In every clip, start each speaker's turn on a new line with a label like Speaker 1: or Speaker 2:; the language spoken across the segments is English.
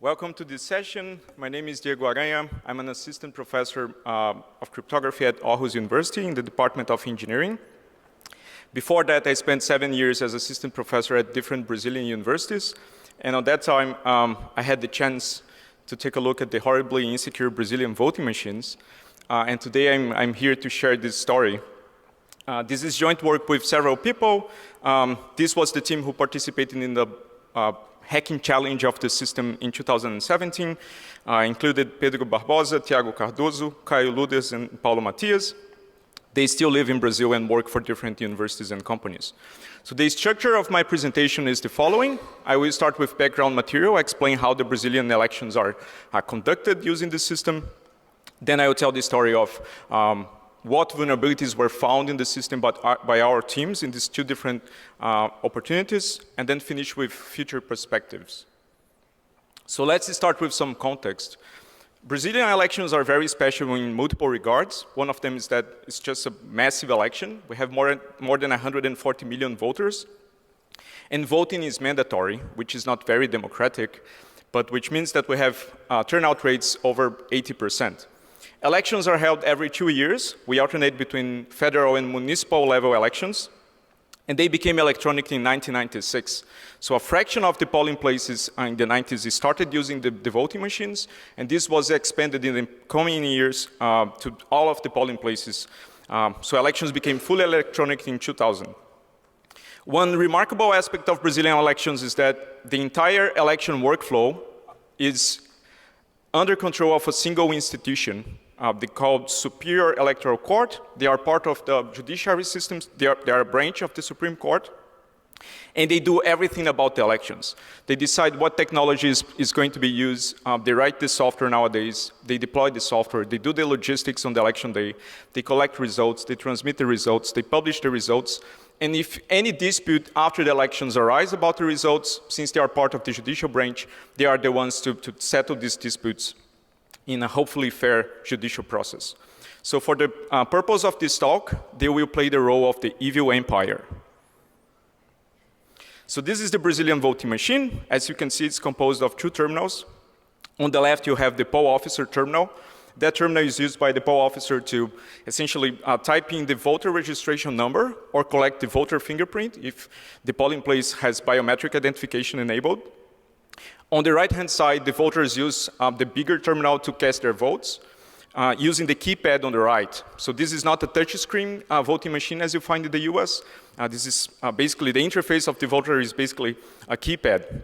Speaker 1: Welcome to this session. My name is Diego Aranha. I'm an assistant professor of cryptography at Aarhus University in the Department of Engineering. Before that, I spent 7 years as assistant professor at different Brazilian universities. And at that time, I had the chance to take a look at the horribly insecure Brazilian voting machines. And today, I'm here to share this story. This is joint work with several people. This was the team who participated in the hacking challenge of the system in 2017, included Pedro Barbosa, Thiago Cardoso, Caio Ludes, and Paulo Matias. They still live in Brazil and work for different universities and companies. So the structure of my presentation is the following. I will start with background material, explain how the Brazilian elections are conducted using the system. Then I will tell the story of what vulnerabilities were found in the system by our teams in these two different opportunities, and then finish with future perspectives. So let's start with some context. Brazilian elections are very special in multiple regards. One of them is that it's just a massive election. We have more than 140 million voters. And voting is mandatory, which is not very democratic, but which means that we have turnout rates over 80%. Elections are held every 2 years. We alternate between federal and municipal level elections. And they became electronic in 1996. So a fraction of the polling places in the 90s started using the voting machines. And this was expanded in the coming years to all of the polling places. So elections became fully electronic in 2000. One remarkable aspect of Brazilian elections is that the entire election workflow is under control of a single institution. They're called Superior Electoral Court. They are part of the judiciary systems. They are a branch of the Supreme Court. And they do everything about the elections. They decide what technology is going to be used. They write the software nowadays. They deploy the software. They do the logistics on the election day. They collect results. They transmit the results. They publish the results. And if any dispute after the elections arise about the results, since they are part of the judicial branch, they are the ones to settle these disputes in a hopefully fair judicial process. So for the purpose of this talk, they will play the role of the evil empire. So this is the Brazilian voting machine. As you can see, it's composed of two terminals. On the left, you have the poll officer terminal. That terminal is used by the poll officer to essentially type in the voter registration number or collect the voter fingerprint if the polling place has biometric identification enabled. On the right-hand side, the voters use the bigger terminal to cast their votes using the keypad on the right. So this is not a touchscreen voting machine as you find in the US. This is basically the interface of the voter is basically a keypad.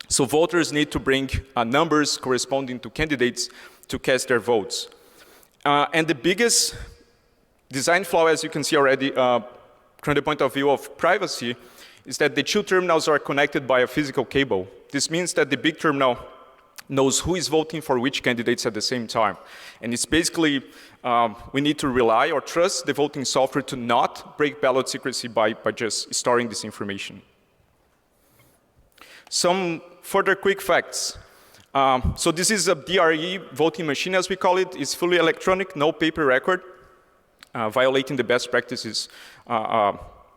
Speaker 1: So voters need to bring numbers corresponding to candidates to cast their votes. And the biggest design flaw, as you can see already, from the point of view of privacy, is that the two terminals are connected by a physical cable. This means that the big terminal knows who is voting for which candidates at the same time. And it's basically, we need to rely or trust the voting software to not break ballot secrecy by just storing this information. Some further quick facts. So this is a DRE voting machine, as we call it. It's fully electronic, no paper record, violating the best practices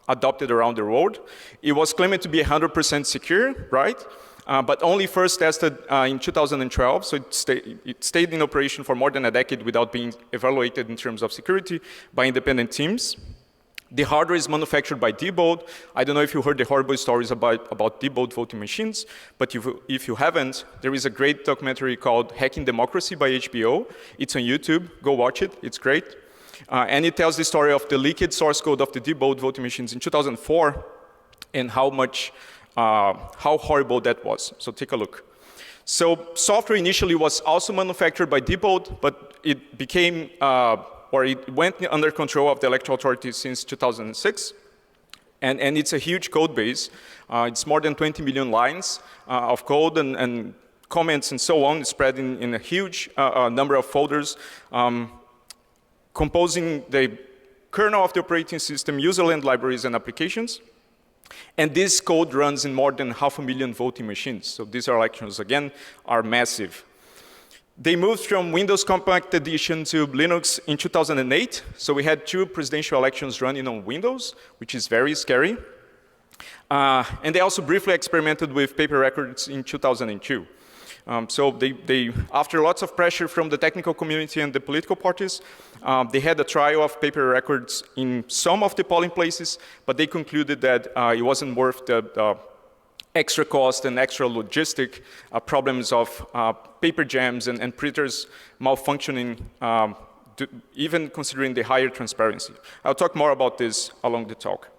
Speaker 1: adopted around the world. It was claimed to be 100% secure, right? But only first tested in 2012, so it stayed in operation for more than a decade without being evaluated in terms of security by independent teams. The hardware is manufactured by Diebold. I don't know if you heard the horrible stories about Diebold voting machines, but if you haven't, there is a great documentary called Hacking Democracy by HBO. It's on YouTube. Go watch it. It's great. And it tells the story of the leaked source code of the Diebold voting machines in 2004 and how horrible that was. So take a look. So software initially was also manufactured by Diebold, but it became, it went under control of the electoral authority since 2006. And it's a huge code base. It's more than 20 million lines of code and comments and so on, spread in a huge number of folders, composing the kernel of the operating system, userland libraries, and applications. And this code runs in more than 500,000 voting machines. So these elections, again, are massive. They moved from Windows Compact Edition to Linux in 2008. So we had 2 presidential elections running on Windows, which is very scary. And they also briefly experimented with paper records in 2002. So after lots of pressure from the technical community and the political parties, they had a trial of paper records in some of the polling places, but they concluded that it wasn't worth the extra cost and extra logistic problems of paper jams and printers malfunctioning, even considering the higher transparency. I'll talk more about this along the talk.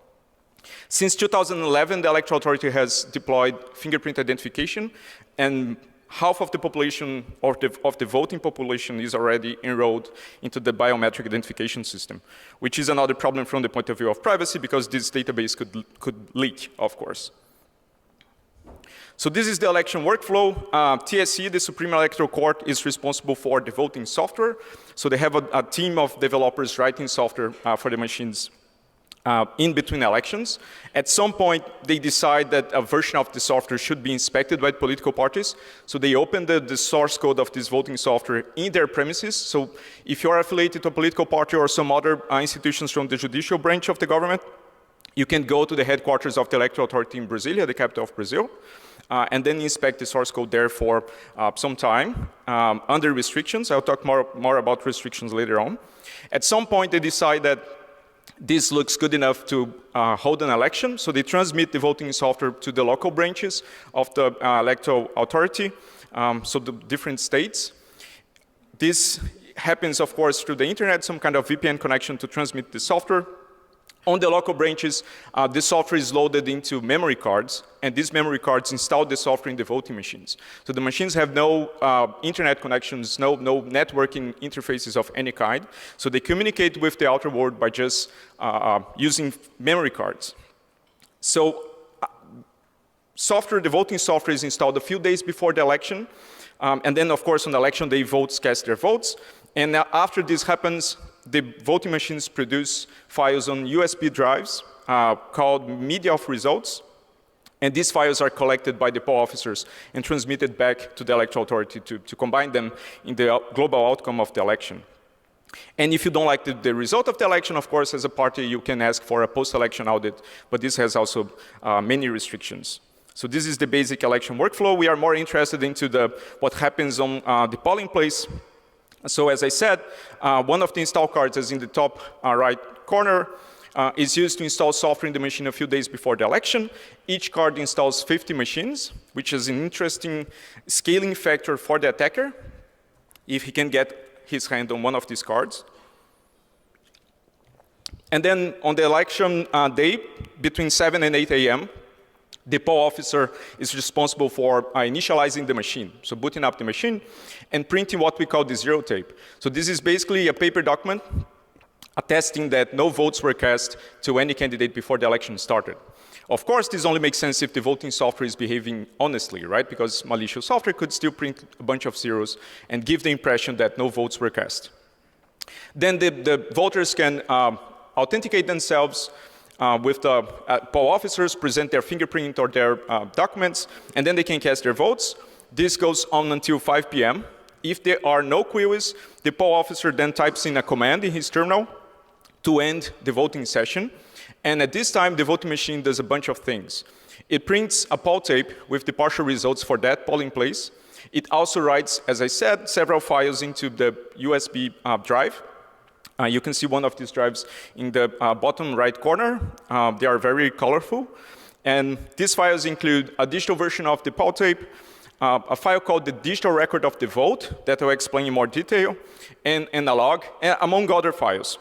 Speaker 1: Since 2011, the Electoral Authority has deployed fingerprint identification, and half of the population of the voting population is already enrolled into the biometric identification system, which is another problem from the point of view of privacy, because this database could leak, of course. So this is the election workflow. TSC, the Supreme Electoral Court, is responsible for the voting software. So they have a team of developers writing software for the machines in between elections. At some point, they decide that a version of the software should be inspected by political parties. So they open the source code of this voting software in their premises. So if you're affiliated to a political party or some other institutions from the judicial branch of the government, you can go to the headquarters of the Electoral Authority in Brasilia, the capital of Brazil, and then inspect the source code there for some time under restrictions. I'll talk more about restrictions later on. At some point, they decide that this looks good enough to hold an election, so they transmit the voting software to the local branches of the Electoral Authority, so the different states. This happens, of course, through the internet, some kind of VPN connection to transmit the software. On the local branches, the software is loaded into memory cards, and these memory cards install the software in the voting machines. So the machines have no internet connections, no networking interfaces of any kind. So they communicate with the outer world by just using memory cards. So the voting software is installed a few days before the election. And then, of course, on the election day, votes cast their votes. And after this happens, the voting machines produce files on USB drives called media of results. And these files are collected by the poll officers and transmitted back to the Electoral Authority to combine them in the global outcome of the election. And if you don't like the result of the election, of course, as a party, you can ask for a post-election audit, but this has also many restrictions. So this is the basic election workflow. We are more interested into what happens on the polling place. So as I said, one of the install cards is in the top right corner, is used to install software in the machine a few days before the election. Each card installs 50 machines, which is an interesting scaling factor for the attacker, if he can get his hand on one of these cards. And then on the election day, between 7 and 8 a.m., the poll officer is responsible for initializing the machine, so booting up the machine and printing what we call the zero tape. So this is basically a paper document attesting that no votes were cast to any candidate before the election started. Of course, this only makes sense if the voting software is behaving honestly, right? Because malicious software could still print a bunch of zeros and give the impression that no votes were cast. Then the voters can authenticate themselves with the poll officers, present their fingerprint or their documents, and then they can cast their votes. This goes on until 5 p.m. If there are no queries, the poll officer then types in a command in his terminal to end the voting session. And at this time, the voting machine does a bunch of things. It prints a poll tape with the partial results for that polling place. It also writes, as I said, several files into the USB drive. You can see one of these drives in the bottom right corner. They are very colorful. And these files include a digital version of the poll tape, a file called the digital record of the vote that I'll explain in more detail, and a log, among other files.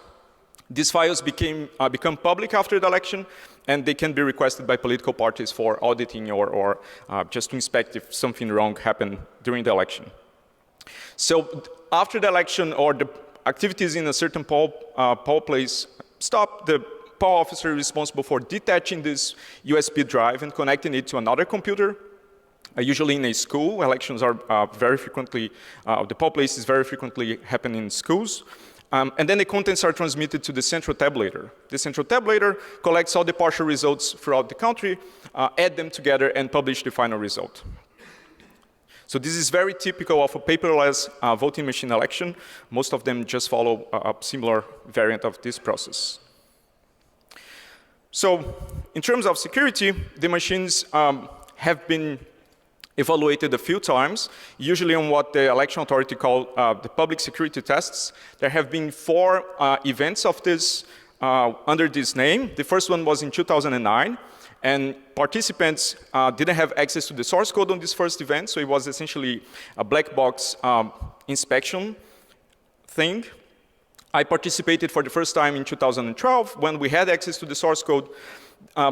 Speaker 1: These files become public after the election, and they can be requested by political parties for auditing or just to inspect if something wrong happened during the election. So after the election or the activities in a certain poll place stop, the poll officer is responsible for detaching this USB drive and connecting it to another computer, usually in a school. Elections are very frequently, the poll places very frequently happen in schools. And then the contents are transmitted to the central tabulator. The central tabulator collects all the partial results throughout the country, add them together, and publish the final result. So this is very typical of a paperless voting machine election. Most of them just follow a similar variant of this process. So in terms of security, the machines have been evaluated a few times, usually on what the election authority called the public security tests. There have been 4 events of this under this name. The first one was in 2009, and participants didn't have access to the source code on this first event, so it was essentially a black box inspection thing. I participated for the first time in 2012 when we had access to the source code.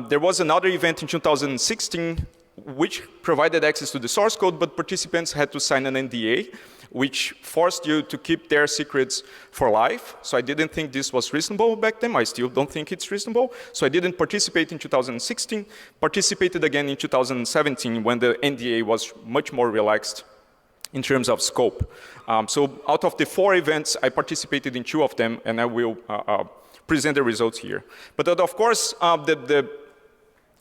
Speaker 1: There was another event in 2016 which provided access to the source code, but participants had to sign an NDA, which forced you to keep their secrets for life. So I didn't think this was reasonable back then. I still don't think it's reasonable. So I didn't participate in 2016, participated again in 2017 when the NDA was much more relaxed in terms of scope. So out of the 4 events, I participated in 2 of them, and I will present the results here. But of course, the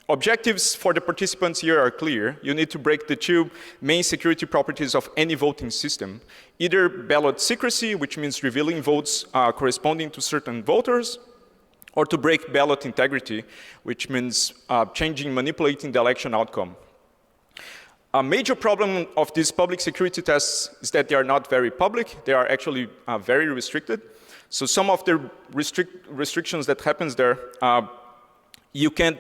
Speaker 1: objectives for the participants here are clear. You need to break the 2 main security properties of any voting system. Either ballot secrecy, which means revealing votes corresponding to certain voters, or to break ballot integrity, which means manipulating the election outcome. A major problem of these public security tests is that they are not very public. They are actually very restricted. So some of the restrictions that happens there, you can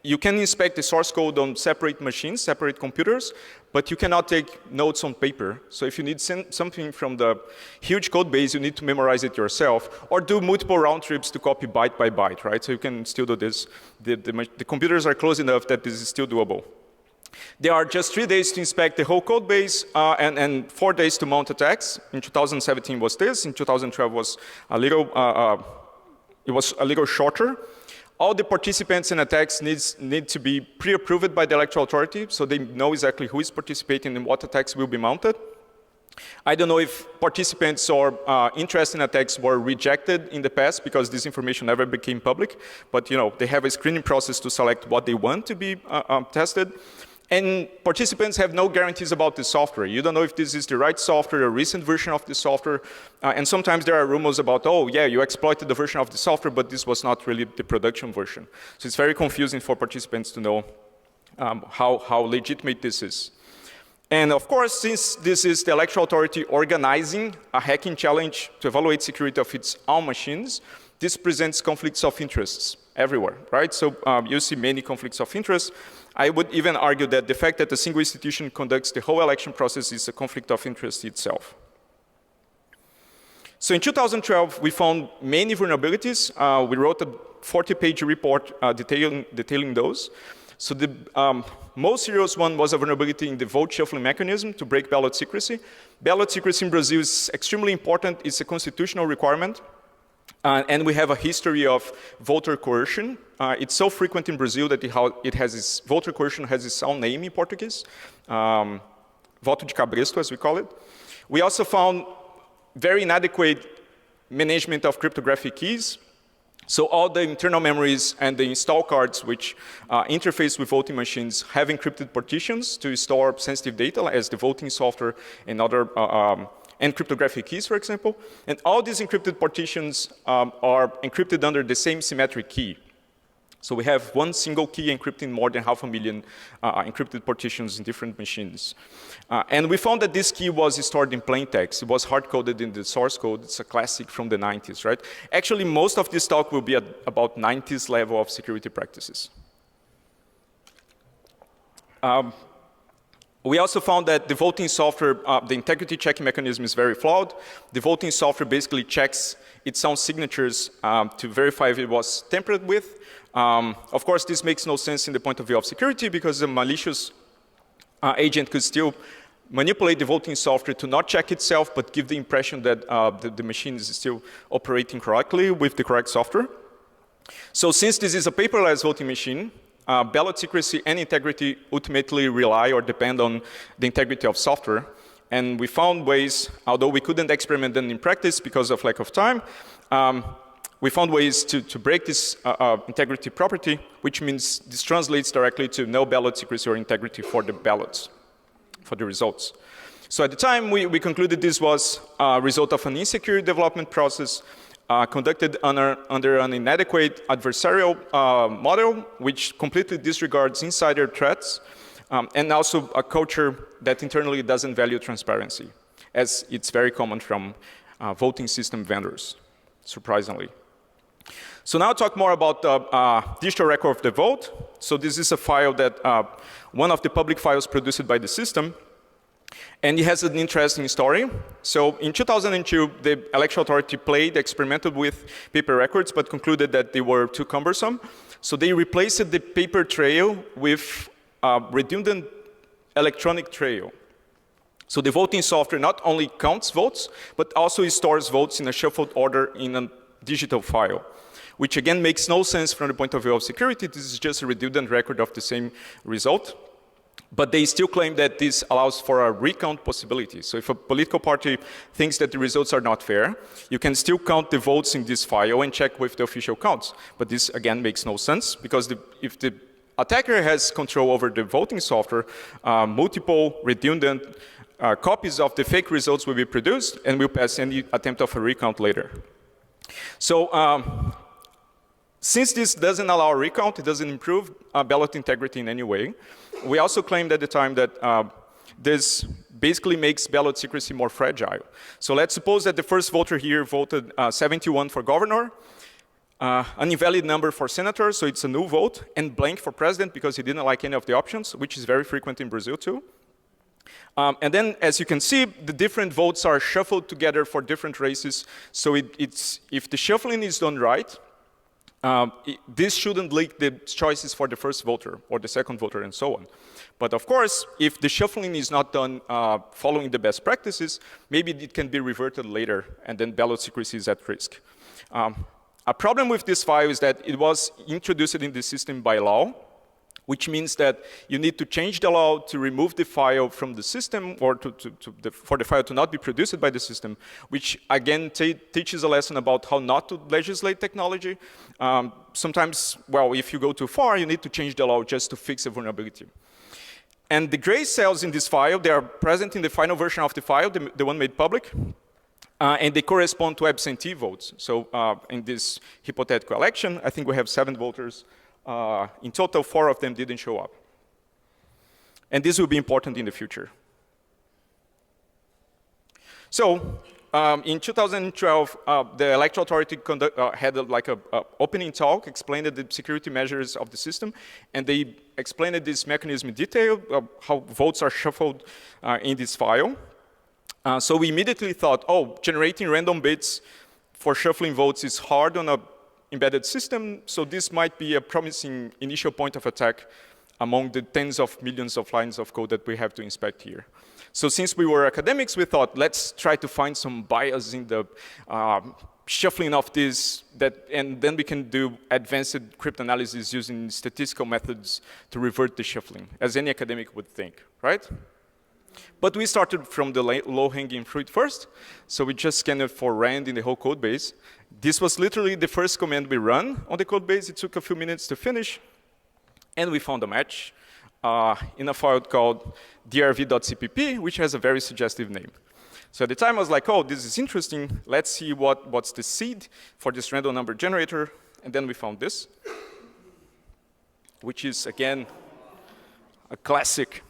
Speaker 1: inspect the source code on separate machines, separate computers, but you cannot take notes on paper. So if you need something from the huge code base, you need to memorize it yourself, or do multiple round trips to copy byte by byte, right? So you can still do this. The computers are close enough that this is still doable. There are just 3 days to inspect the whole code base and 4 days to mount attacks. In 2017 was this. In 2012 was a little shorter. All the participants in attacks need to be pre-approved by the electoral authority, so they know exactly who is participating and what attacks will be mounted. I don't know if participants or interest in attacks were rejected in the past because this information never became public, but they have a screening process to select what they want to be tested. And participants have no guarantees about the software. You don't know if this is the right software, a recent version of the software. And sometimes there are rumors about, oh, yeah, you exploited the version of the software, but this was not really the production version. So it's very confusing for participants to know how legitimate this is. And of course, since this is the electoral authority organizing a hacking challenge to evaluate security of its own machines, this presents conflicts of interests everywhere, right? So you see many conflicts of interest. I would even argue that the fact that a single institution conducts the whole election process is a conflict of interest itself. So in 2012, we found many vulnerabilities. We wrote a 40-page report detailing those. So the most serious one was a vulnerability in the vote shuffling mechanism to break ballot secrecy. Ballot secrecy in Brazil is extremely important. It's a constitutional requirement. And we have a history of voter coercion. It's so frequent in Brazil that voter coercion has its own name in Portuguese, voto de cabresto, as we call it. We also found very inadequate management of cryptographic keys. So all the internal memories and the install cards which interface with voting machines have encrypted partitions to store sensitive data, as the voting software and other and cryptographic keys, for example. And all these encrypted partitions are encrypted under the same symmetric key. So we have one single key encrypting more than 500,000 encrypted partitions in different machines. And we found that this key was stored in plain text. It was hard-coded in the source code. It's a classic from the 90s, right? Actually, most of this talk will be at about 90s level of security practices. We also found that the voting software, the integrity checking mechanism is very flawed. The voting software basically checks its own signatures to verify if it was tampered with. Of course, this makes no sense in the point of view of security because a malicious agent could still manipulate the voting software to not check itself, but give the impression that the machine is still operating correctly with the correct software. So since this is a paperless voting machine, ballot secrecy and integrity ultimately rely or depend on the integrity of software. And we found ways, although we couldn't experiment them in practice because of lack of time, we found ways to break this integrity property, which means this translates directly to no ballot secrecy or integrity for the ballots, for the results. So at the time, we concluded this was a result of an insecure development process conducted under an inadequate adversarial model, which completely disregards insider threats. and also a culture that internally doesn't value transparency, as it's very common from voting system vendors, surprisingly. So now I'll talk more about the digital record of the vote. So this is a file that, one of the public files produced by the system, and it has an interesting story. So in 2002, the Electoral Authority experimented with paper records, but concluded that they were too cumbersome. So they replaced the paper trail with a redundant electronic trail. So the voting software not only counts votes, but also stores votes in a shuffled order in a digital file, which again makes no sense from the point of view of security. This is just a redundant record of the same result. But they still claim that this allows for a recount possibility. So if a political party thinks that the results are not fair, you can still count the votes in this file and check with the official counts. But this, again, makes no sense, because if the attacker has control over the voting software, multiple redundant copies of the fake results will be produced and will pass any attempt of a recount later. So since this doesn't allow a recount, it doesn't improve ballot integrity in any way. We also claimed at the time that this basically makes ballot secrecy more fragile. So let's suppose that the first voter here voted 71 for governor, an invalid number for senator, so it's a null vote, and blank for president because he didn't like any of the options, which is very frequent in Brazil too. And then, as you can see, the different votes are shuffled together for different races. So if the shuffling is done right, this shouldn't leak the choices for the first voter or the second voter and so on. But of course, if the shuffling is not done following the best practices, maybe it can be reverted later and then ballot secrecy is at risk. A problem with this file is that it was introduced in the system by law, which means that you need to change the law to remove the file from the system or for the file to not be produced by the system, which again teaches a lesson about how not to legislate technology. Sometimes, well, if you go too far, you need to change the law just to fix a vulnerability. And the gray cells in this file, they are present in the final version of the file, the one made public, and they correspond to absentee votes. So in this hypothetical election, I think we have 7 voters. In total, 4 of them didn't show up. And this will be important in the future. So in 2012, the Electoral Authority had like a opening talk, explained the security measures of the system, and they explained this mechanism in detail, how votes are shuffled in this file. So we immediately thought, oh, generating random bits for shuffling votes is hard on a embedded system, so this might be a promising initial point of attack among the tens of millions of lines of code that we have to inspect here. So since we were academics, we thought, let's try to find some bias in the shuffling of this, and then we can do advanced cryptanalysis using statistical methods to revert the shuffling, as any academic would think, right? But we started from the low-hanging fruit first, so we just scanned it for rand in the whole code base. This was literally the first command we run on the code base. It took a few minutes to finish, and we found a match in a file called drv.cpp, which has a very suggestive name. So at the time, I was like, oh, this is interesting. Let's see what's the seed for this random number generator. And then we found this, which is, again, a classic.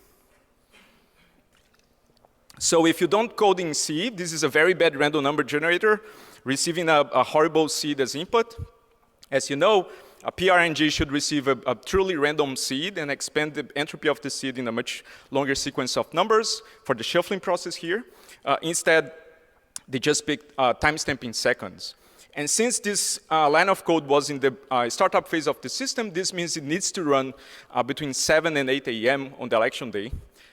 Speaker 1: So if you don't code in C, this is a very bad random number generator, receiving a horrible seed as input. As you know, a PRNG should receive a truly random seed and expand the entropy of the seed in a much longer sequence of numbers for the shuffling process here. Instead, they just picked timestamp in seconds. And since this line of code was in the startup phase of the system, this means it needs to run between 7 and 8 a.m. on the election day.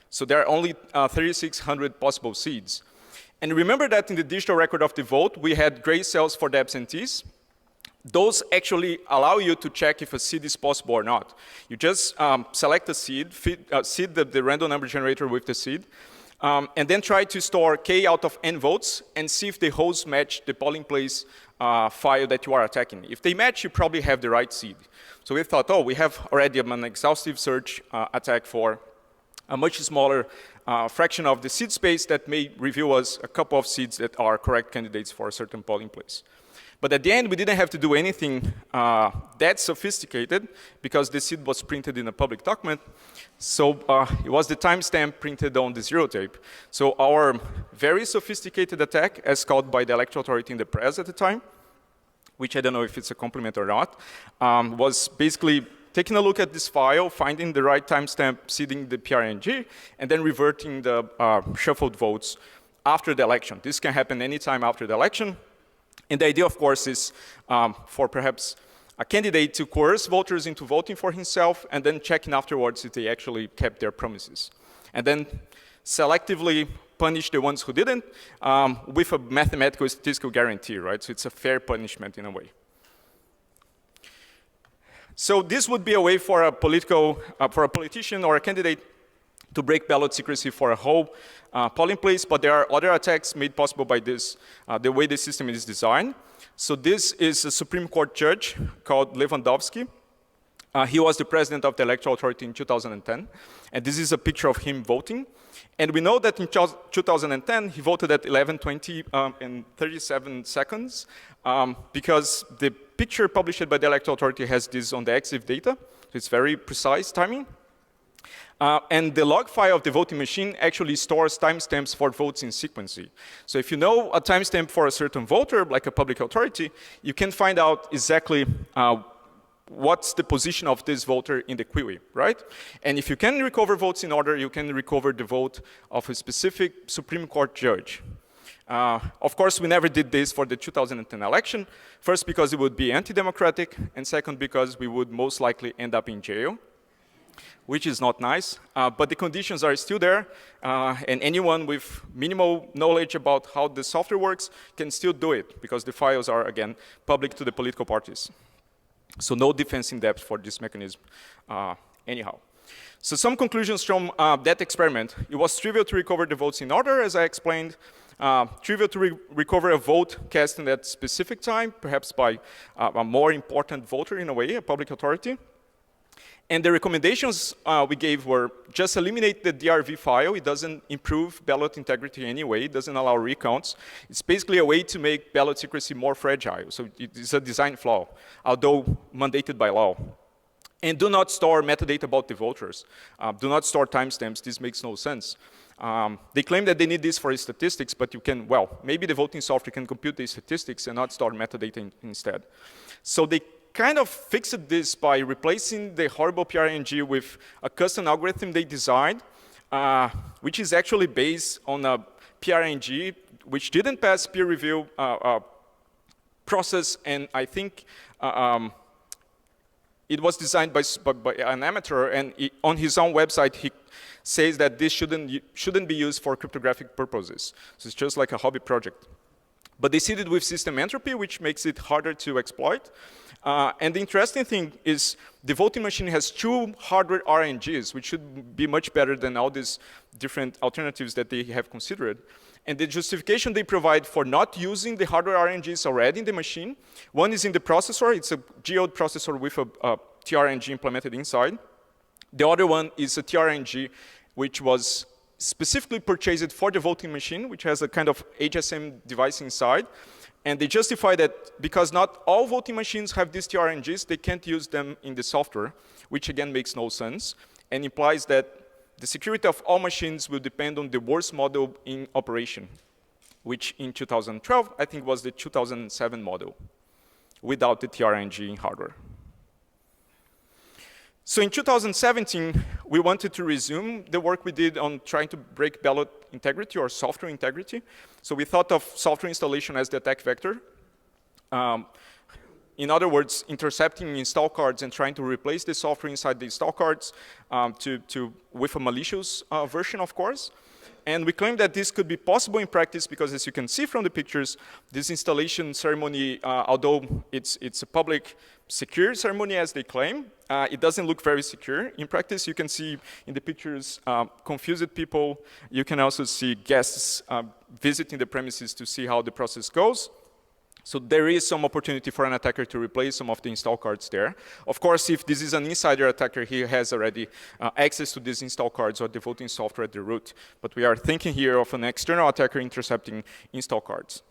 Speaker 1: So there are only 3,600 possible seeds. And remember that in the digital record of the vote, we had gray cells for the absentees. Those actually allow you to check if a seed is possible or not. You just select a seed, seed the random number generator with the seed, and then try to store k out of n votes and see if the hosts match the polling place file that you are attacking. If they match, you probably have the right seed. So we thought, oh, we have already an exhaustive search attack for a much smaller fraction of the seed space that may reveal us a couple of seeds that are correct candidates for a certain polling place. But at the end, we didn't have to do anything that sophisticated because the seed was printed in a public document. So it was the timestamp printed on the zero tape. So our very sophisticated attack, as called by the electoral authority in the press at the time, which I don't know if it's a compliment or not, was basically taking a look at this file, finding the right timestamp, seeding the PRNG, and then reverting the shuffled votes after the election. This can happen anytime after the election. And the idea, of course, is for perhaps a candidate to coerce voters into voting for himself and then checking afterwards if they actually kept their promises. And then selectively punish the ones who didn't with a mathematical statistical guarantee, right? So it's a fair punishment in a way. So this would be a way for a politician or a candidate to break ballot secrecy for a whole polling place, but there are other attacks made possible by this, the way the system is designed. So this is a Supreme Court judge called Lewandowski. He was the president of the Electoral Authority in 2010, and this is a picture of him voting. And we know that in 2010, he voted at 11:20 and 37 seconds because the picture published by the Electoral Authority has this on the EXIF data, so it's very precise timing. And the log file of the voting machine actually stores timestamps for votes in sequence. So if you know a timestamp for a certain voter, like a public authority, you can find out exactly what's the position of this voter in the queue, right? And if you can recover votes in order, you can recover the vote of a specific Supreme Court judge. Of course, we never did this for the 2010 election. First, because it would be anti-democratic, and second, because we would most likely end up in jail, which is not nice, but the conditions are still there, and anyone with minimal knowledge about how the software works can still do it, because the files are, again, public to the political parties. So no defense in depth for this mechanism anyhow. So some conclusions from that experiment. It was trivial to recover the votes in order, as I explained. Trivial to recover a vote cast in that specific time, perhaps by a more important voter in a way, a public authority. And the recommendations we gave were just eliminate the DRV file. It doesn't improve ballot integrity in any way. It doesn't allow recounts. It's basically a way to make ballot secrecy more fragile. So it's a design flaw, although mandated by law. And do not store metadata about the voters. Do not store timestamps. This makes no sense. They claim that they need this for statistics, but you can, well, maybe the voting software can compute the statistics and not store metadata instead. So they kind of fixed this by replacing the horrible PRNG with a custom algorithm they designed, which is actually based on a PRNG which didn't pass peer review process, and I think it was designed by an amateur, and on his own website he says that this shouldn't be used for cryptographic purposes. So it's just like a hobby project. But they seeded with system entropy, which makes it harder to exploit. And the interesting thing is the voting machine has 2 hardware RNGs, which should be much better than all these different alternatives that they have considered. And the justification they provide for not using the hardware RNGs already in the machine, one is in the processor. It's a geode processor with a TRNG implemented inside. The other one is a TRNG, which was specifically purchased for the voting machine, which has a kind of HSM device inside. And they justify that because not all voting machines have these TRNGs, they can't use them in the software, which again makes no sense, and implies that the security of all machines will depend on the worst model in operation, which in 2012, I think was the 2007 model, without the TRNG in hardware. So in 2017, we wanted to resume the work we did on trying to break ballot integrity or software integrity. So we thought of software installation as the attack vector. In other words, intercepting install cards and trying to replace the software inside the install cards with a malicious version, of course. And we claim that this could be possible in practice because, as you can see from the pictures, this installation ceremony, although it's a public secure ceremony as they claim, it doesn't look very secure. In practice, you can see in the pictures confused people. You can also see guests visiting the premises to see how the process goes. So there is some opportunity for an attacker to replace some of the install cards there. Of course, if this is an insider attacker, he has already access to these install cards or the voting software at the root. But we are thinking here of an external attacker intercepting install cards.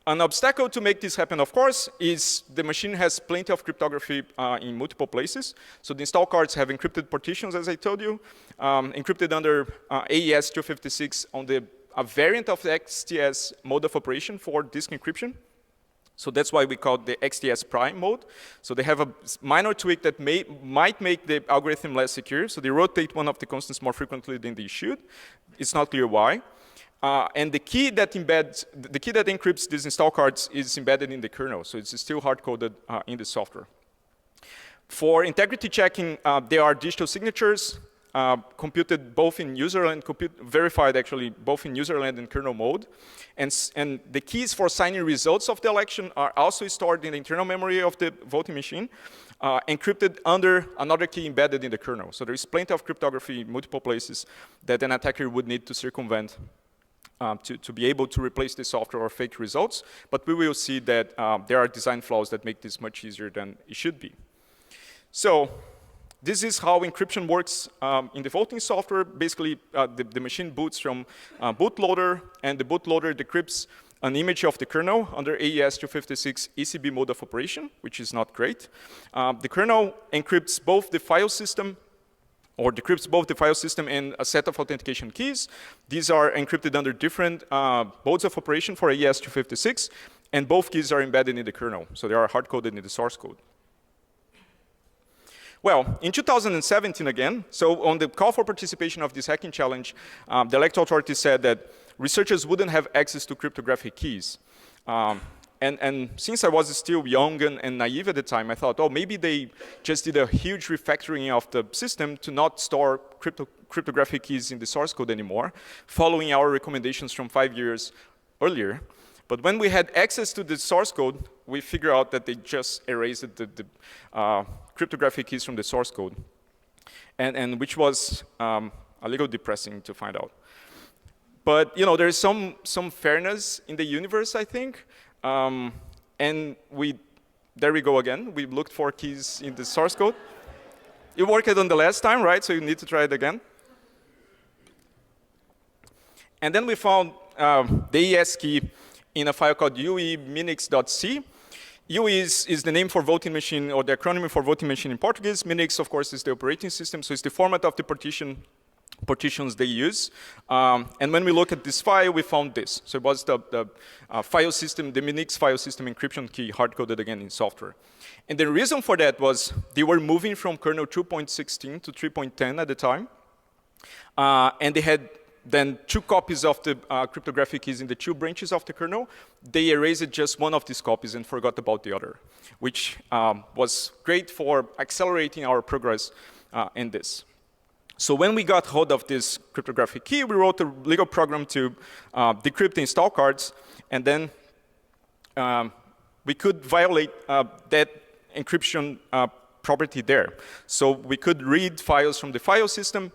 Speaker 1: An obstacle to make this happen, of course, is the machine has plenty of cryptography in multiple places. So the install cards have encrypted partitions, as I told you, encrypted under AES 256 on a variant of the XTS mode of operation for disk encryption. So that's why we call it the XTS prime mode. So they have a minor tweak that might make the algorithm less secure. So they rotate one of the constants more frequently than they should. It's not clear why. And the key that encrypts these install cards is embedded in the kernel, so it's still hard-coded in the software. For integrity checking, there are digital signatures computed both in userland, verified actually both in userland and kernel mode. And the keys for signing results of the election are also stored in the internal memory of the voting machine, encrypted under another key embedded in the kernel. So there is plenty of cryptography in multiple places that an attacker would need to circumvent to be able to replace the software or fake results, but we will see that there are design flaws that make this much easier than it should be. So this is how encryption works in the voting software. Basically, the machine boots from bootloader, and the bootloader decrypts an image of the kernel under AES 256 ECB mode of operation, which is not great. The kernel encrypts both the file system or decrypts both the file system and a set of authentication keys. These are encrypted under different modes of operation for AES 256, and both keys are embedded in the kernel, so they are hard-coded in the source code. Well, in 2017 again, so on the call for participation of this hacking challenge, the electoral authority said that researchers wouldn't have access to cryptographic keys. And since I was still young and naive at the time, I thought, oh, maybe they just did a huge refactoring of the system to not store cryptographic keys in the source code anymore, following our recommendations from 5 years earlier. But when we had access to the source code, we figured out that they just erased the cryptographic keys from the source code, and which was a little depressing to find out. But there is some fairness in the universe, I think. And there we go again. We looked for keys in the source code. It worked on the last time, right? So you need to try it again. And then we found the ES key in a file called ue-minix.c. UE is the name for voting machine, or the acronym for voting machine in Portuguese. Minix, of course, is the operating system, so it's the format of the partitions they use. And when we look at this file, we found this. So it was the file system, the Minix file system encryption key, hard-coded again in software. And the reason for that was they were moving from kernel 2.16 to 3.10 at the time. And they had then 2 copies of the cryptographic keys in the 2 branches of the kernel. They erased just one of these copies and forgot about the other, which was great for accelerating our progress in this. So when we got hold of this cryptographic key, we wrote a legal program to decrypt the install cards, and then we could violate that encryption property there. So we could read files from the file system,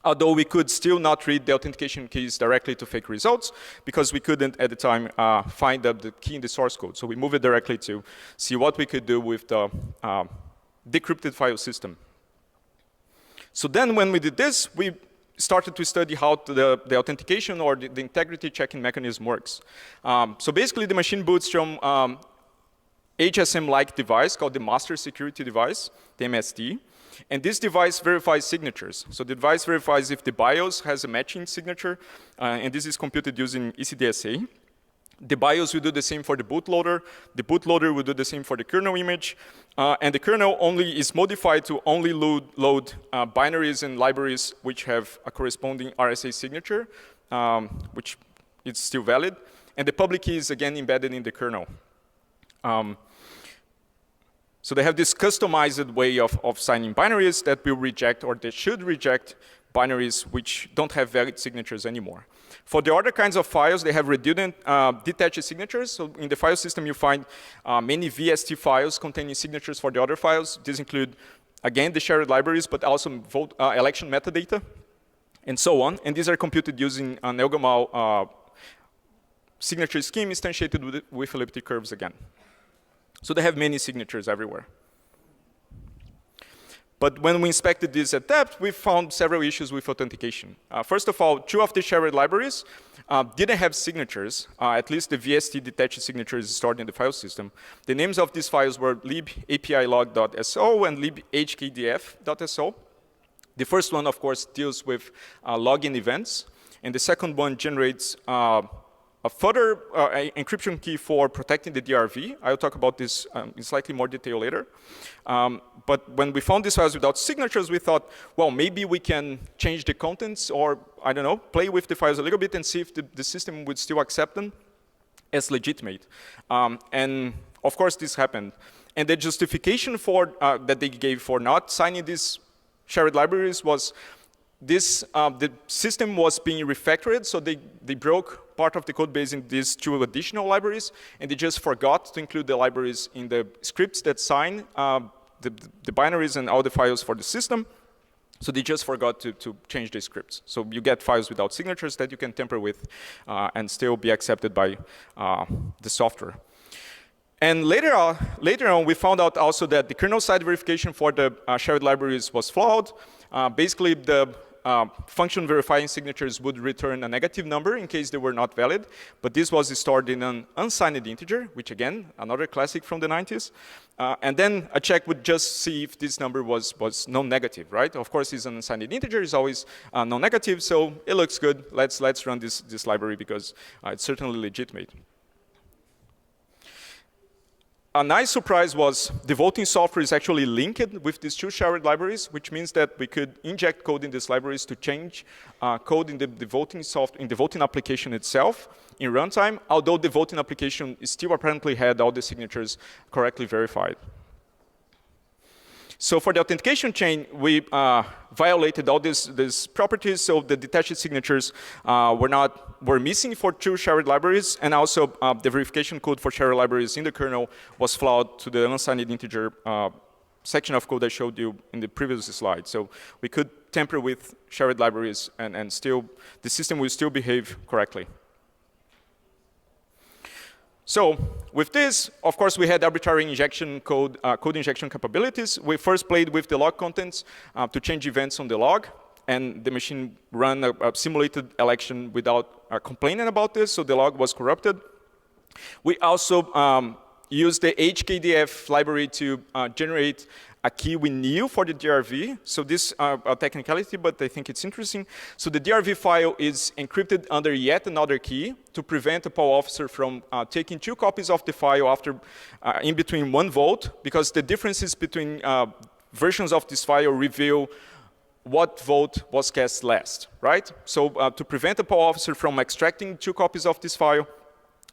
Speaker 1: although we could still not read the authentication keys directly to fake results, because we couldn't at the time find the key in the source code. So we moved it directly to see what we could do with the decrypted file system. So then when we did this, we started to study how the authentication or the integrity checking mechanism works. So basically, the machine boots from HSM-like device called the master security device, the MSD. And this device verifies signatures. So the device verifies if the BIOS has a matching signature, and this is computed using ECDSA. The BIOS will do the same for the bootloader. The bootloader will do the same for the kernel image. And the kernel only is modified to only load binaries and libraries which have a corresponding RSA signature, which is still valid. And the public key is again embedded in the kernel. So they have this customized way of signing binaries that will reject, or they should reject, binaries which don't have valid signatures anymore. For the other kinds of files, they have redundant detached signatures. So in the file system, you find many VST files containing signatures for the other files. These include, again, the shared libraries, but also election metadata, and so on. And these are computed using an ElGamal signature scheme instantiated with elliptic curves again. So they have many signatures everywhere. But when we inspected this at depth, we found several issues with authentication. First of all, 2 of the shared libraries didn't have signatures. At least the VST detached signature is stored in the file system. The names of these files were libapilog.so and libhkdf.so. The first one, of course, deals with login events. And the second one generates a further encryption key for protecting the DRV. I'll talk about this in slightly more detail later. But when we found these files without signatures, we thought, well, maybe we can change the contents or, I don't know, play with the files a little bit and see if the system would still accept them as legitimate. And of course, this happened. And the justification for that they gave for not signing these shared libraries was this, the system was being refactored, so they broke part of the code base in these 2 additional libraries, and they just forgot to include the libraries in the scripts that sign the binaries and all the files for the system. So they just forgot to change the scripts. So you get files without signatures that you can tamper with and still be accepted by the software. And later on, we found out also that the kernel-side verification for the shared libraries was flawed. Basically, the function verifying signatures would return a negative number in case they were not valid, but this was stored in an unsigned integer, which again, another classic from the 90s. And then a check would just see if this number was non-negative, right? Of course, it's an unsigned integer, it's always non-negative, so it looks good. Let's run this library because it's certainly legitimate. A nice surprise was the voting software is actually linked with these 2 shared libraries, which means that we could inject code in these libraries to change code in the voting software, in the voting application itself in runtime, although the voting application still apparently had all the signatures correctly verified. So for the authentication chain, we violated all these properties. So the detached signatures were missing for 2 shared libraries, and also the verification code for shared libraries in the kernel was flawed to the unsigned integer section of code I showed you in the previous slide. So we could tamper with shared libraries, and still the system will still behave correctly. So with this, of course, we had arbitrary injection code injection capabilities. We first played with the log contents to change events on the log, and the machine ran a simulated election without complaining about this, so the log was corrupted. We also used the HKDF library to generate a key we knew for the DRV. So this a technicality, but I think it's interesting. So the DRV file is encrypted under yet another key to prevent a poll officer from taking 2 copies of the file after in between 1 vote, because the differences between versions of this file reveal what vote was cast last, right? So to prevent a poll officer from extracting 2 copies of this file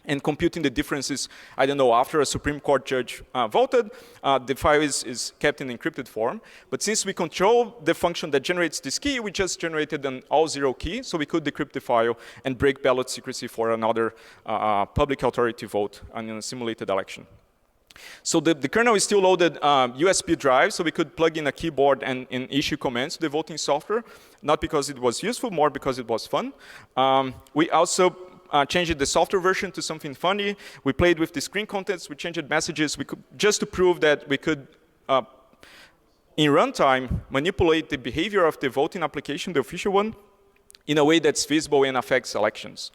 Speaker 1: and computing the differences, I don't know, after a Supreme Court judge voted, the file is kept in encrypted form. But since we control the function that generates this key, we just generated an all-0 key, so we could decrypt the file and break ballot secrecy for another public authority vote in a simulated election. So the kernel is still loaded USB drive, so we could plug in a keyboard and issue commands to the voting software, not because it was useful, more because it was fun. We also changed the software version to something funny. We played with the screen contents, we changed messages, just to prove that we could, in runtime, manipulate the behavior of the voting application, the official one, in a way that's visible and affects elections.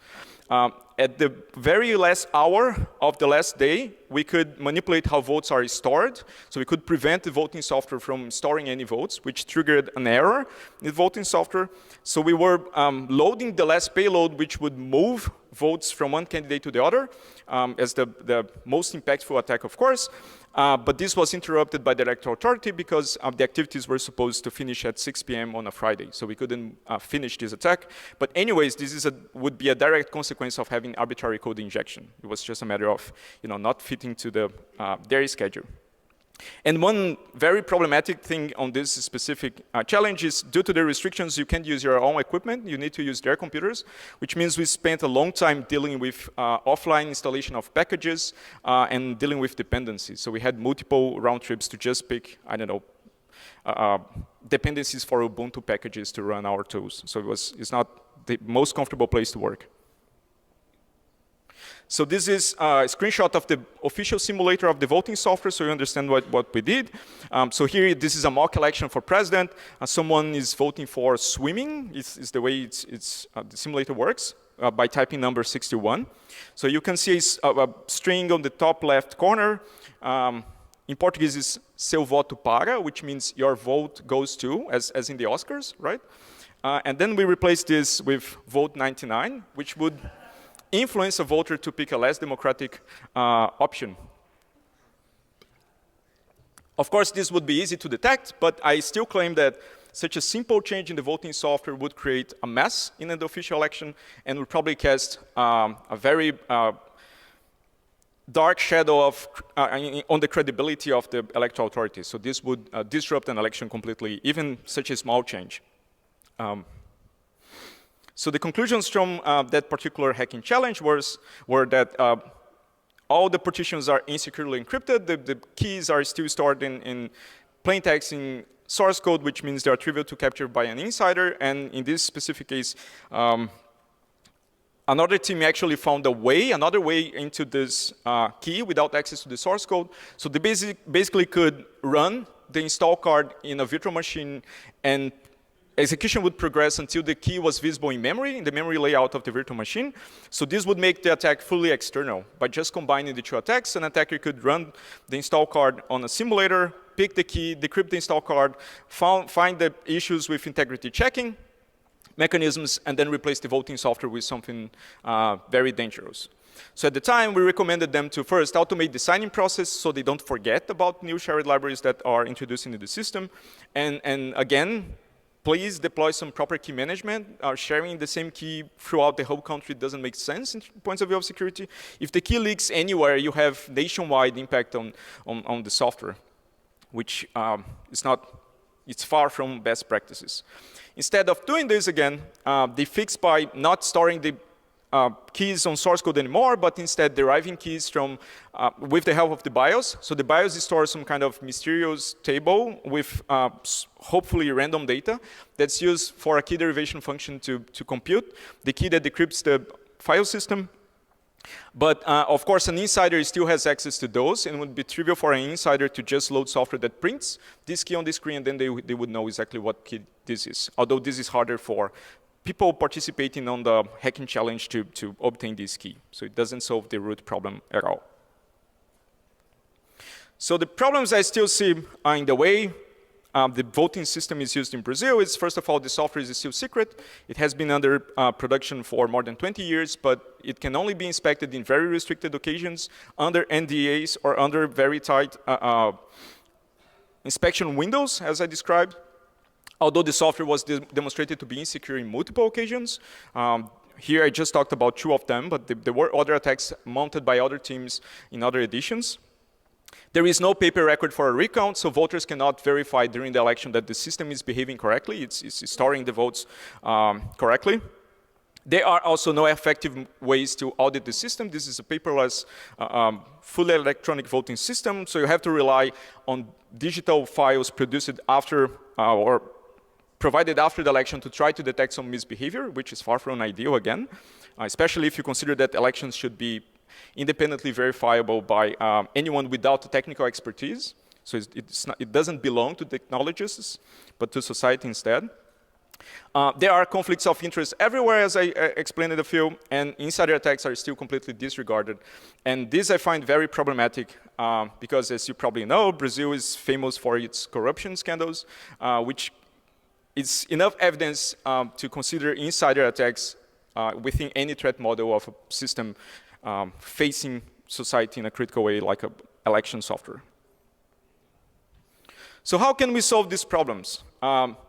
Speaker 1: At the very last hour of the last day, we could manipulate how votes are stored. So we could prevent the voting software from storing any votes, which triggered an error in the voting software. So we were loading the last payload, which would move votes from one candidate to the other, as the most impactful attack, of course. But this was interrupted by the electoral authority because the activities were supposed to finish at 6 p.m. on a Friday. So we couldn't finish this attack. But anyways, this would be a direct consequence of having arbitrary code injection. It was just a matter of not fitting to their schedule. And one very problematic thing on this specific challenge is due to the restrictions, you can't use your own equipment. You need to use their computers, which means we spent a long time dealing with offline installation of packages and dealing with dependencies. So we had multiple round trips to just pick, I don't know, dependencies for Ubuntu packages to run our tools. So it's not the most comfortable place to work. So this is a screenshot of the official simulator of the voting software, so you understand what we did. So here, this is a mock election for president. Someone is voting for swimming, is the way the simulator works, by typing number 61. So you can see a string on the top left corner. In Portuguese, is seu voto para, which means your vote goes to, as in the Oscars, right? And then we replace this with vote 99, which would influence a voter to pick a less democratic option. Of course, this would be easy to detect, but I still claim that such a simple change in the voting software would create a mess in an official election and would probably cast a very dark shadow on the credibility of the electoral authorities. So this would disrupt an election completely, even such a small change. So the conclusions from that particular hacking challenge were that all the partitions are insecurely encrypted. The keys are still stored in plain text in source code, which means they are trivial to capture by an insider. And in this specific case, another team actually found another way into this key without access to the source code. So they basically could run the install card in a virtual machine, and execution would progress until the key was visible in the memory layout of the virtual machine. So this would make the attack fully external. By just combining the two attacks, an attacker could run the install card on a simulator, pick the key, decrypt the install card, find the issues with integrity checking mechanisms, and then replace the voting software with something very dangerous. So at the time, we recommended them to first automate the signing process so they don't forget about new shared libraries that are introduced into the system. And again, please deploy some proper key management. Sharing the same key throughout the whole country doesn't make sense in points of view of security. If the key leaks anywhere, you have nationwide impact on the software, which it's far from best practices. Instead of doing this again, they fixed by not storing the keys on source code anymore, but instead deriving keys from, with the help of the BIOS. So the BIOS stores some kind of mysterious table with hopefully random data that's used for a key derivation function to compute the key that decrypts the file system. But of course, an insider still has access to those, and it would be trivial for an insider to just load software that prints this key on the screen, and then they would know exactly what key this is. Although this is harder for people participating on the hacking challenge to obtain this key. So it doesn't solve the root problem at all. So the problems I still see are in the way the voting system is used in Brazil is, first of all, the software is still secret. It has been under production for more than 20 years, but it can only be inspected in very restricted occasions under NDAs or under very tight inspection windows, as I described. Although the software was demonstrated to be insecure in multiple occasions. Here I just talked about 2 of them, but there were other attacks mounted by other teams in other editions. There is no paper record for a recount, so voters cannot verify during the election that the system is behaving correctly. It's storing the votes correctly. There are also no effective ways to audit the system. This is a paperless, fully electronic voting system, so you have to rely on digital files produced after or provided after the election to try to detect some misbehavior, which is far from ideal again, especially if you consider that elections should be independently verifiable by anyone without technical expertise. So it doesn't belong to technologists, but to society instead. There are conflicts of interest everywhere, as I explained in the film, and insider attacks are still completely disregarded. And this I find very problematic because, as you probably know, Brazil is famous for its corruption scandals, which is enough evidence to consider insider attacks within any threat model of a system facing society in a critical way, like an election software. So how can we solve these problems?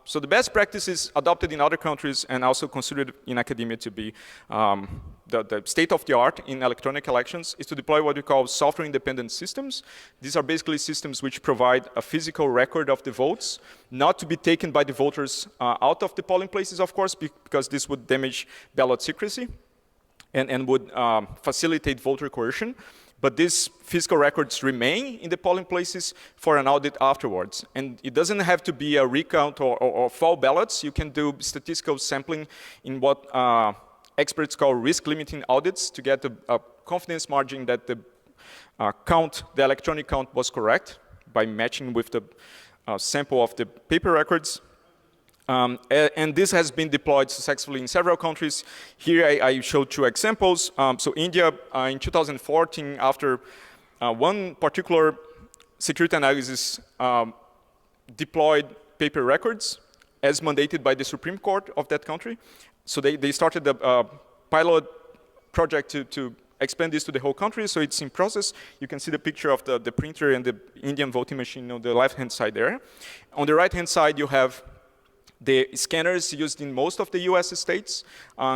Speaker 1: So the best practices adopted in other countries and also considered in academia to be the state of the art in electronic elections is to deploy what we call software-independent systems. These are basically systems which provide a physical record of the votes, not to be taken by the voters out of the polling places, of course, because this would damage ballot secrecy and would facilitate voter coercion. But these physical records remain in the polling places for an audit afterwards. And it doesn't have to be a recount or fall ballots. You can do statistical sampling in what experts call risk limiting audits to get a confidence margin that the electronic count was correct by matching with the sample of the paper records. And this has been deployed successfully in several countries. Here I show two examples. So India, in 2014, after one particular security analysis deployed paper records as mandated by the Supreme Court of that country. So they started a pilot project to expand this to the whole country, so it's in process. You can see the picture of the printer and the Indian voting machine on the left-hand side there. On the right-hand side, you have the scanners used in most of the US states,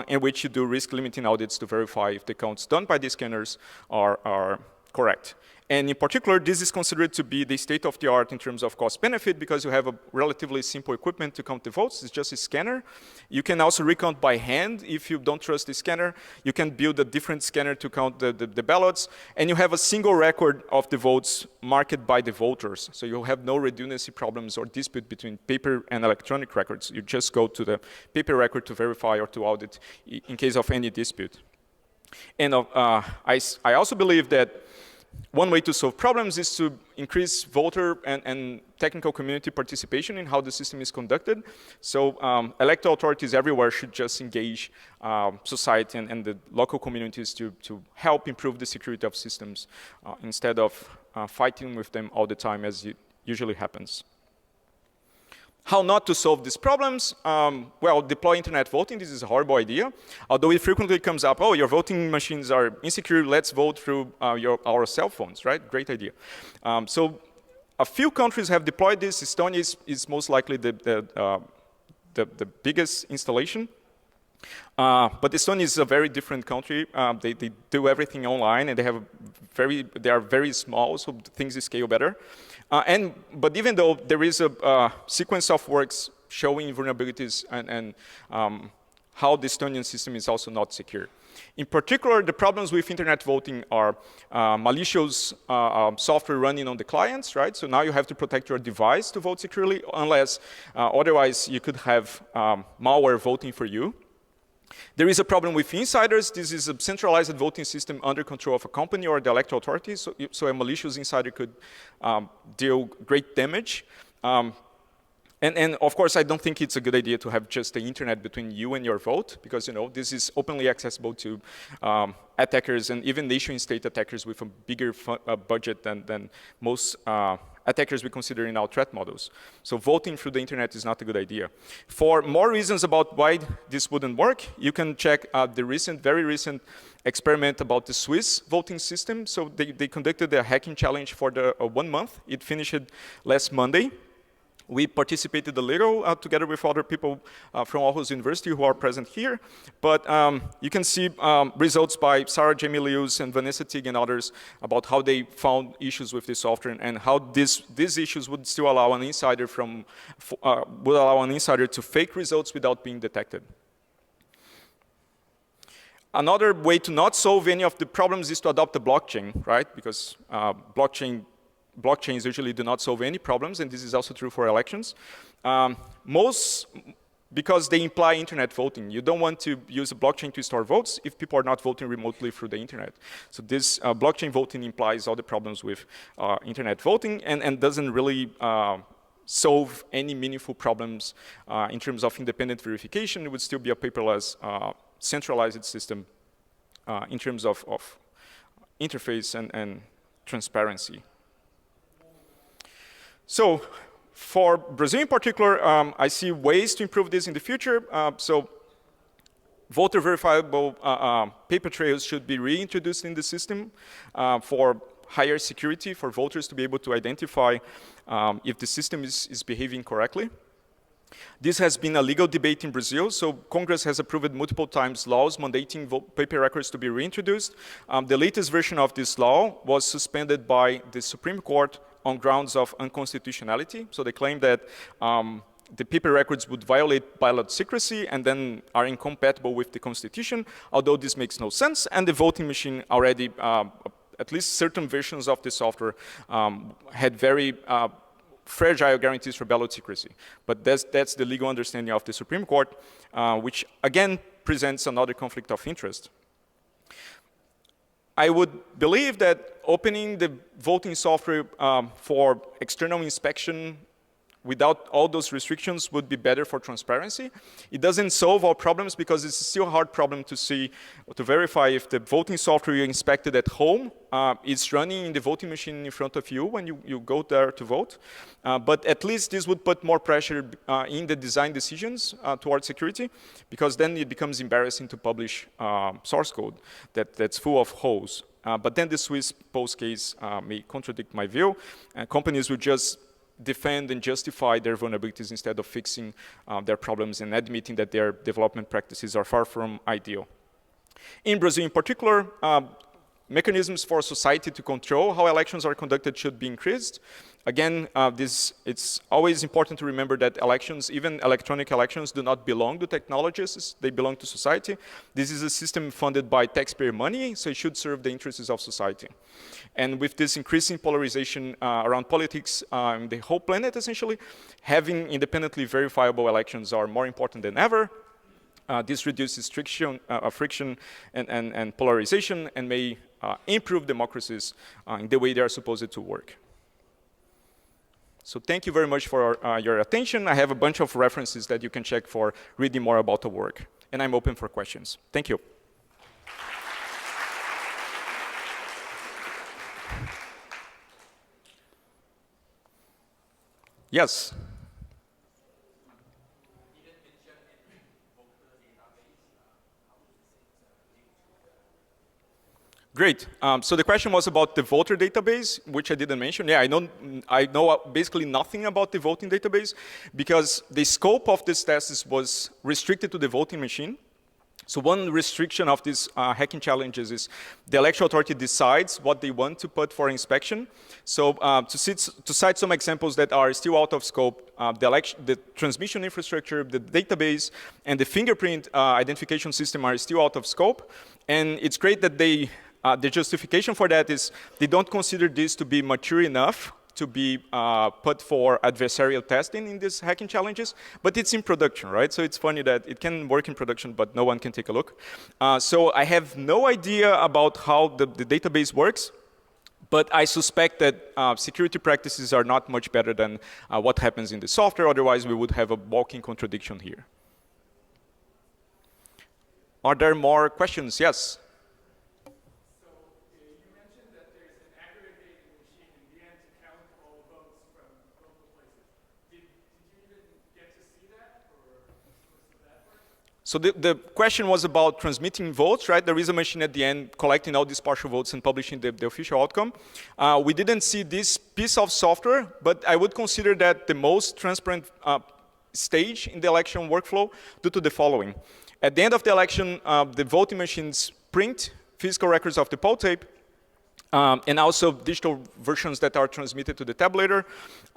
Speaker 1: in which you do risk limiting audits to verify if the counts done by the scanners are correct. And in particular, this is considered to be the state of the art in terms of cost benefit because you have a relatively simple equipment to count the votes. It's just a scanner. You can also recount by hand if you don't trust the scanner. You can build a different scanner to count the ballots. And you have a single record of the votes marked by the voters. So you'll have no redundancy problems or dispute between paper and electronic records. You just go to the paper record to verify or to audit in case of any dispute. And I also believe that one way to solve problems is to increase voter and technical community participation in how the system is conducted. So electoral authorities everywhere should just engage society and the local communities to help improve the security of systems instead of fighting with them all the time as it usually happens. How not to solve these problems? Well, deploy internet voting. This is a horrible idea. Although it frequently comes up, oh, your voting machines are insecure, let's vote through our cell phones, right? Great idea. So a few countries have deployed this. Estonia is most likely the biggest installation. But Estonia is a very different country. They do everything online, and they are very small, so things scale better. But even though there is a sequence of works showing vulnerabilities and how the Estonian system is also not secure. In particular, the problems with internet voting are malicious software running on the clients, right? So now you have to protect your device to vote securely, unless otherwise you could have malware voting for you. There is a problem with insiders. This is a centralized voting system under control of a company or the electoral authority, so a malicious insider could deal great damage. And of course, I don't think it's a good idea to have just the internet between you and your vote, because this is openly accessible to attackers and even nation-state attackers with a bigger budget than most attackers we consider in our threat models. So voting through the internet is not a good idea. For more reasons about why this wouldn't work, you can check the very recent experiment about the Swiss voting system. So they conducted a hacking challenge for 1 month. It finished last Monday. We participated a little together with other people from Aarhus University who are present here. But you can see results by Sarah Jamie Lewis and Vanessa Tig and others about how they found issues with the software and how these issues would still allow an insider to fake results without being detected. Another way to not solve any of the problems is to adopt the blockchain, right? Because blockchains usually do not solve any problems, and this is also true for elections. Because they imply internet voting. You don't want to use a blockchain to store votes if people are not voting remotely through the internet. So this blockchain voting implies all the problems with internet voting and doesn't really solve any meaningful problems in terms of independent verification. It would still be a paperless, centralized system in terms of interface and transparency. So for Brazil in particular, I see ways to improve this in the future. So voter verifiable paper trails should be reintroduced in the system for higher security, for voters to be able to identify if the system is behaving correctly. This has been a legal debate in Brazil, so Congress has approved multiple times laws mandating paper records to be reintroduced. The latest version of this law was suspended by the Supreme Court on grounds of unconstitutionality. So they claim that the paper records would violate ballot secrecy and then are incompatible with the Constitution, although this makes no sense, and the voting machine already, at least certain versions of the software, had very fragile guarantees for ballot secrecy. But that's the legal understanding of the Supreme Court, which again presents another conflict of interest. I would believe that opening the voting software for external inspection without all those restrictions would be better for transparency. It doesn't solve all problems because it's still a hard problem to see, to verify if the voting software you inspected at home is running in the voting machine in front of you when you go there to vote. But at least this would put more pressure in the design decisions towards security, because then it becomes embarrassing to publish source code that's full of holes. But then the Swiss post case may contradict my view, and companies would just defend and justify their vulnerabilities instead of fixing their problems and admitting that their development practices are far from ideal. In Brazil in particular, mechanisms for society to control how elections are conducted should be increased. Again, it's always important to remember that elections, even electronic elections, do not belong to technologists, they belong to society. This is a system funded by taxpayer money, so it should serve the interests of society. And with this increasing polarization around politics in the whole planet, essentially, having independently verifiable elections are more important than ever. This reduces friction and polarization and may improve democracies in the way they are supposed to work. So thank you very much for your attention. I have a bunch of references that you can check for reading more about the work. And I'm open for questions. Thank you. Yes. Great. So the question was about the voter database, which I didn't mention. Yeah, I know basically nothing about the voting database because the scope of this test was restricted to the voting machine. So one restriction of these hacking challenges is the electoral authority decides what they want to put for inspection. So to cite some examples that are still out of scope, the transmission infrastructure, the database, and the fingerprint identification system are still out of scope. And it's great that the justification for that is they don't consider this to be mature enough to be put for adversarial testing in these hacking challenges, but it's in production, right? So it's funny that it can work in production, but no one can take a look. So I have no idea about how the database works, but I suspect that security practices are not much better than what happens in the software, otherwise we would have a walking contradiction here. Are there more questions? Yes? So the question was about transmitting votes, right? There is a machine at the end collecting all these partial votes and publishing the official outcome. We didn't see this piece of software, but I would consider that the most transparent stage in the election workflow due to the following. At the end of the election, the voting machines print physical records of the poll tape, and also digital versions that are transmitted to the tabulator.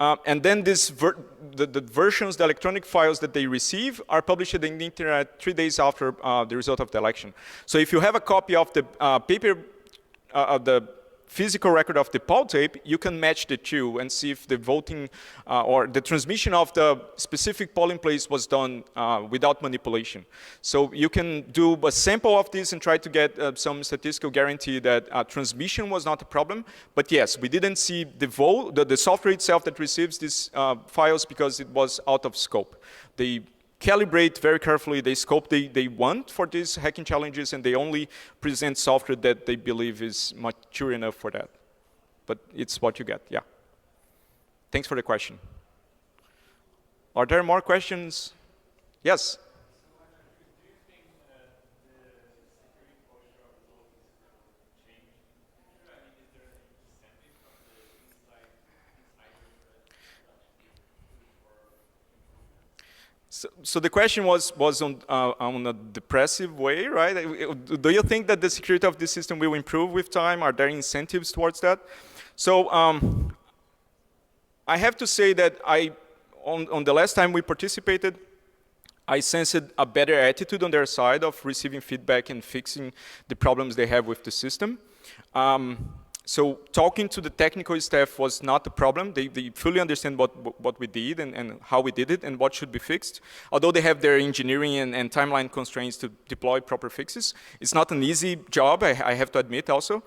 Speaker 1: And then the versions, the electronic files that they receive are published in the internet 3 days after the result of the election. So if you have a copy of the paper, of the physical record of the poll tape, you can match the two and see if the voting or the transmission of the specific polling place was done without manipulation. So you can do a sample of this and try to get some statistical guarantee that transmission was not a problem. But yes, we didn't see the software itself that receives these files because it was out of scope. They calibrate very carefully the scope they want for these hacking challenges, and they only present software that they believe is mature enough for that. But it's what you get, yeah. Thanks for the question. Are there more questions? Yes? So the question was on a depressive way, right? Do you think that the security of this system will improve with time? Are there incentives towards that? So I have to say that on the last time we participated, I sensed a better attitude on their side of receiving feedback and fixing the problems they have with the system. So talking to the technical staff was not the problem. They fully understand what we did and how we did it and what should be fixed. Although they have their engineering and timeline constraints to deploy proper fixes. It's not an easy job, I have to admit also.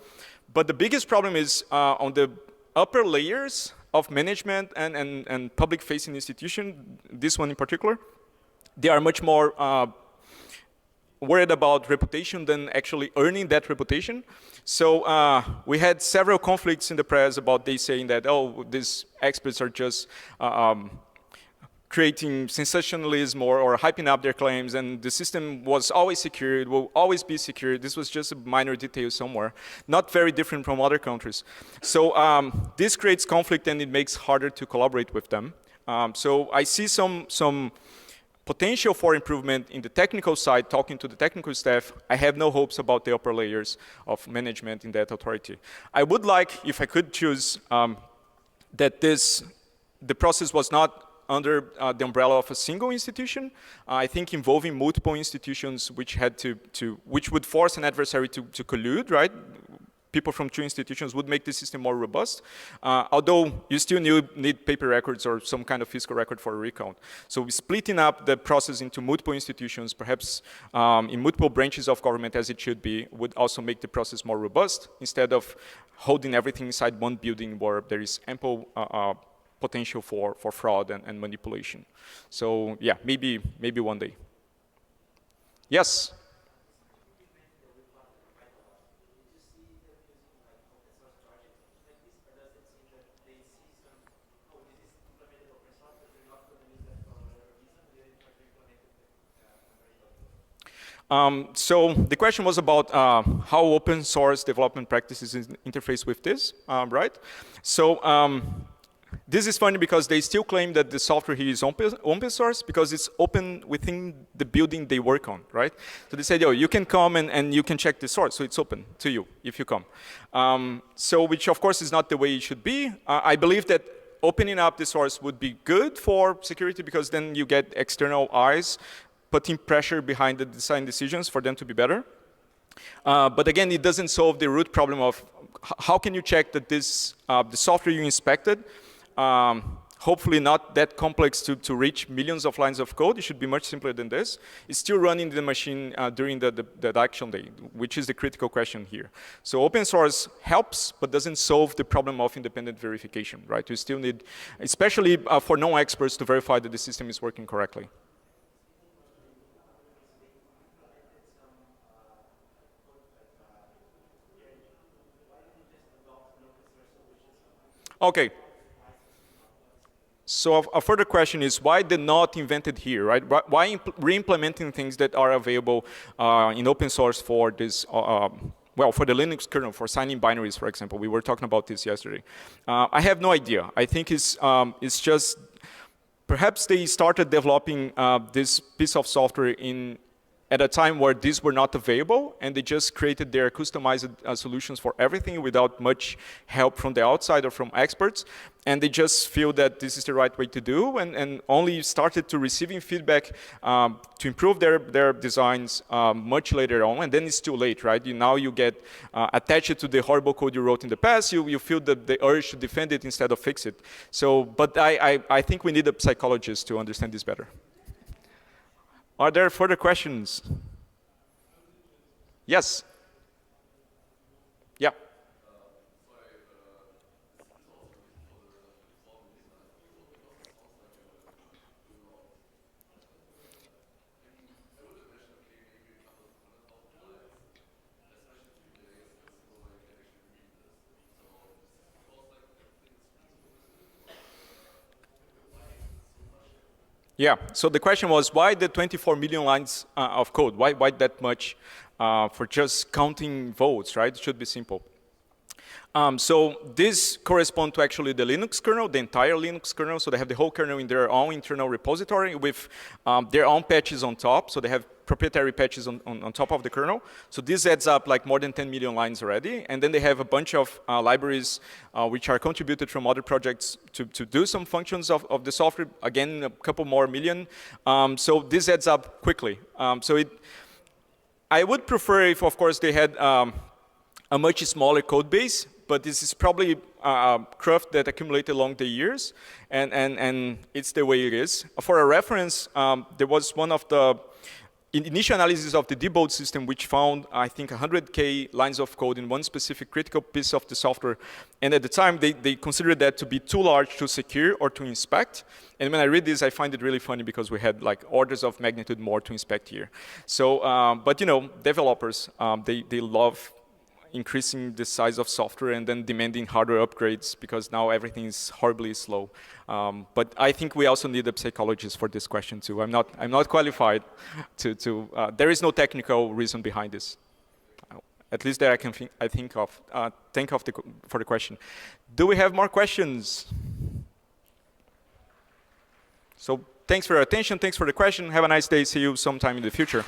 Speaker 1: But the biggest problem is on the upper layers of management and public-facing institution, this one in particular. They are much more worried about reputation than actually earning that reputation. So we had several conflicts in the press about they saying that, oh, these experts are just creating sensationalism or hyping up their claims, and the system was always secure, it will always be secure. This was just a minor detail somewhere, not very different from other countries. So this creates conflict and it makes harder to collaborate with them. So I see some potential for improvement in the technical side, talking to the technical staff. I have no hopes about the upper layers of management in that authority. I would like, if I could choose, that the process was not under the umbrella of a single institution. I think involving multiple institutions which would force an adversary to collude, right? People from two institutions would make the system more robust, although you still need paper records or some kind of physical record for a recount. So splitting up the process into multiple institutions, perhaps in multiple branches of government as it should be, would also make the process more robust instead of holding everything inside one building where there is ample potential for fraud and manipulation. So yeah, maybe one day. Yes? So the question was about how open source development practices interface with this, right? So this is funny because they still claim that the software here is open source because it's open within the building they work on, right? So they said, oh, you can come and you can check the source, so it's open to you if you come. So which of course is not the way it should be. I believe that opening up the source would be good for security because then you get external eyes putting pressure behind the design decisions for them to be better. But again, it doesn't solve the root problem of how can you check that the software you inspected, hopefully not that complex to reach millions of lines of code. It should be much simpler than this. It's still running the machine during the action day, which is the critical question here. So open source helps, but doesn't solve the problem of independent verification, right? You still need, especially for non-experts, to verify that the system is working correctly. Okay. So a further question is why they're not invented here, right? Why re-implementing things that are available in open source for this, well, for the Linux kernel, for signing binaries, for example. We were talking about this yesterday. I have no idea. I think it's just, perhaps they started developing this piece of software at a time where these were not available, and they just created their customized solutions for everything without much help from the outside or from experts. And they just feel that this is the right way to do, and only started to receiving feedback to improve their designs much later on, and then it's too late, right? Now you get attached to the horrible code you wrote in the past, you feel the urge to defend it instead of fix it. So, but I think we need a psychologist to understand this better. Are there further questions? Yes. Yeah. Yeah, so the question was why the 24 million lines of code? Why that much for just counting votes, right? It should be simple. So this corresponds to actually the Linux kernel, the entire Linux kernel. So they have the whole kernel in their own internal repository with their own patches on top. So they have proprietary patches on top of the kernel. So this adds up like more than 10 million lines already. And then they have a bunch of libraries which are contributed from other projects to do some functions of the software. Again, a couple more million. So this adds up quickly. I would prefer if, of course, they had a much smaller code base. but this is probably craft that accumulated along the years, and it's the way it is. For a reference, there was one of the initial analysis of the debug system, which found, I think, 100K lines of code in one specific critical piece of the software. And at the time, they considered that to be too large to secure or to inspect. And when I read this, I find it really funny because we had like orders of magnitude more to inspect here. So, but you know, developers, they love increasing the size of software and then demanding hardware upgrades because now everything is horribly slow. But I think we also need a psychologist for this question too. I'm not qualified to there is no technical reason behind this. At least that I can think of for the question. Do we have more questions? So thanks for your attention. Thanks for the question. Have a nice day. See you sometime in the future.